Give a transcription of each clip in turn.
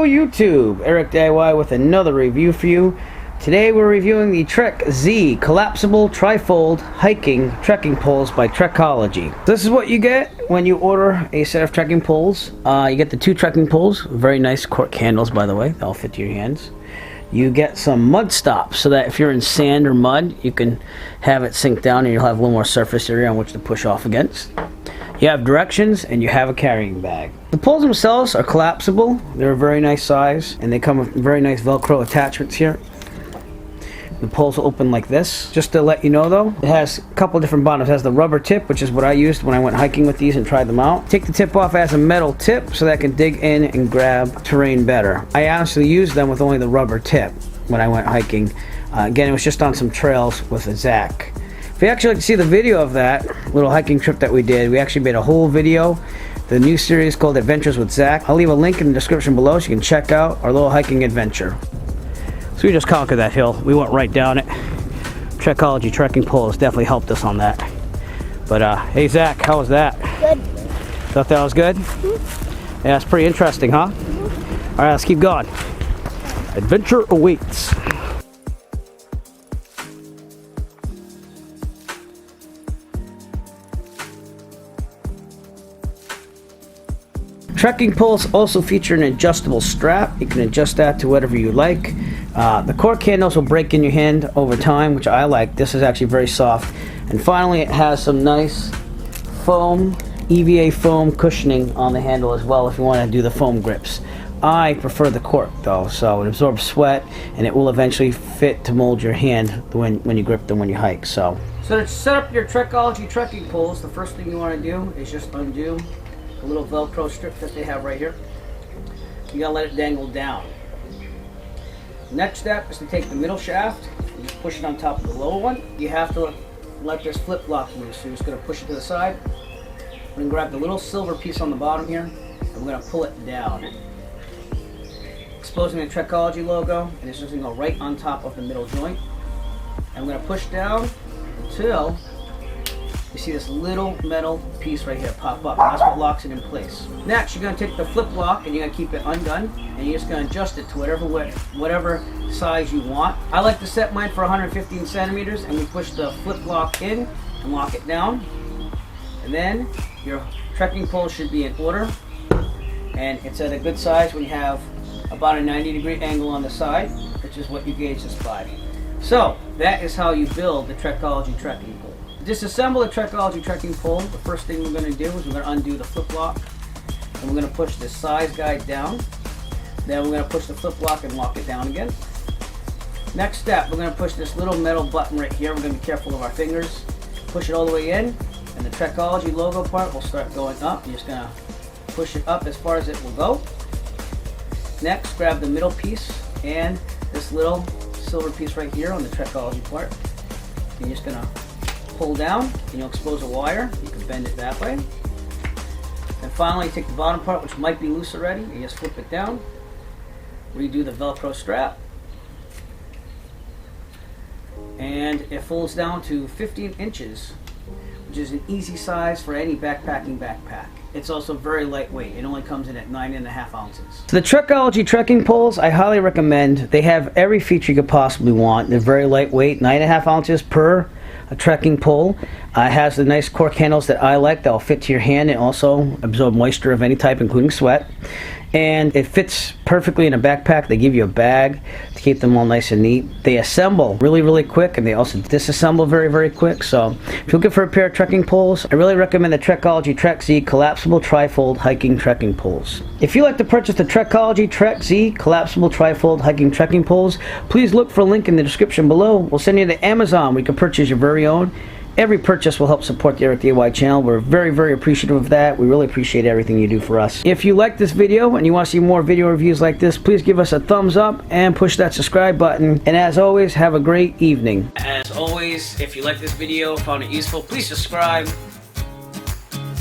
YouTube, Eric DIY with another review for you. Today we're reviewing the Trek Z Collapsible Trifold Hiking Trekking Poles by Trekology. This is what you get when you order a set of trekking poles. You get the two trekking poles, very nice cork handles by the way, they'll fit to your hands. You get some mud stops so that if you're in sand or mud, you can have it sink down and you'll have a little more surface area on which to push off against. You have directions and you have a carrying bag. The poles themselves are collapsible. They're a very nice size and they come with very nice Velcro attachments here. The poles will open like this. Just to let you know though, it has a couple different bottoms. It has the rubber tip, which is what I used when I went hiking with these and tried them out. Take the tip off as a metal tip so that I can dig in and grab terrain better. I actually used them with only the rubber tip when I went hiking. Again, it was just on some trails with a Zach. If you actually like to see the video of that little hiking trip that we did, we actually made a whole video. The new series called Adventures with Zach. I'll leave a link in the description below so you can check out our little hiking adventure. So we just conquered that hill. We went right down it. Trekology trekking poles definitely helped us on that. But hey Zach, how was that? Good. Thought that was good? Mm-hmm. Yeah, it's pretty interesting, huh? Mm-hmm. All right, let's keep going. Adventure awaits. Trekking poles also feature an adjustable strap. You can adjust that to whatever you like. The cork handles will break in your hand over time, which I like. This is actually very soft. And finally, it has some nice foam, EVA foam cushioning on the handle as well if you want to do the foam grips. I prefer the cork though, so it absorbs sweat and it will eventually fit to mold your hand when you grip them when you hike. So to set up your Trekology trekking poles, the first thing you want to do is just undo the little Velcro strip that they have right here. You gotta let it dangle down. Next step is to take the middle shaft and just push it on top of the lower one. You have to let this flip lock loose, so you're just gonna push it to the side. We're gonna grab the little silver piece on the bottom here and we're gonna pull it down, exposing the Trekology logo, and it's just gonna go right on top of the middle joint. And we're gonna push down until you see this little metal piece right here pop up, and that's what locks it in place. Next, you're going to take the flip lock and you're going to keep it undone, and you're just going to adjust it to whatever size you want. I like to set mine for 115 centimeters, and we push the flip lock in and lock it down. And then your trekking pole should be in order, and it's at a good size when you have about a 90-degree angle on the side, which is what you gauge this by. So that is how you build the Trekology trekking pole. To disassemble the Trekology trekking pole, the first thing we're going to do is we're going to undo the flip lock, and we're going to push this size guide down. Then we're going to push the flip lock and lock it down again. Next step, we're going to push this little metal button right here. We're going to be careful of our fingers. Push it all the way in, and the Trekology logo part will start going up. You're just going to push it up as far as it will go. Next, grab the middle piece and this little silver piece right here on the Trekology part. You're just going to pull down and you'll expose a wire. You can bend it that way. And finally, take the bottom part, which might be loose already, and just flip it down. Redo the Velcro strap. And it folds down to 15 inches, which is an easy size for any backpacking backpack. It's also very lightweight. It only comes in at 9.5 ounces. So the Trekology trekking poles, I highly recommend. They have every feature you could possibly want. They're very lightweight, 9.5 ounces per a trekking pole. It has the nice cork handles that I like that will fit to your hand and also absorb moisture of any type, including sweat. And it fits perfectly in a backpack. They give you a bag to keep them all nice and neat. They assemble really, really quick, and they also disassemble very, very quick. So if you're looking for a pair of trekking poles, I really recommend the Trekology Trek Z Collapsible Trifold Hiking Trekking Poles. If you'd like to purchase the Trekology Trek Z Collapsible Trifold Hiking Trekking Poles, please look for a link in the description below. We'll send you to Amazon where you can purchase your very own. Every purchase will help support the Eric DIY channel. We're very, very appreciative of that. We really appreciate everything you do for us. If you like this video and you want to see more video reviews like this, please give us a thumbs up and push that subscribe button. And as always, have a great evening. As always, if you like this video, found it useful, please subscribe.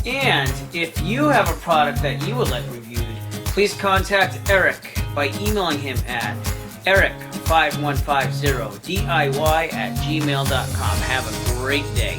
And if you have a product that you would like reviewed, please contact Eric by emailing him at eric5150diy@gmail.com. Have a great day.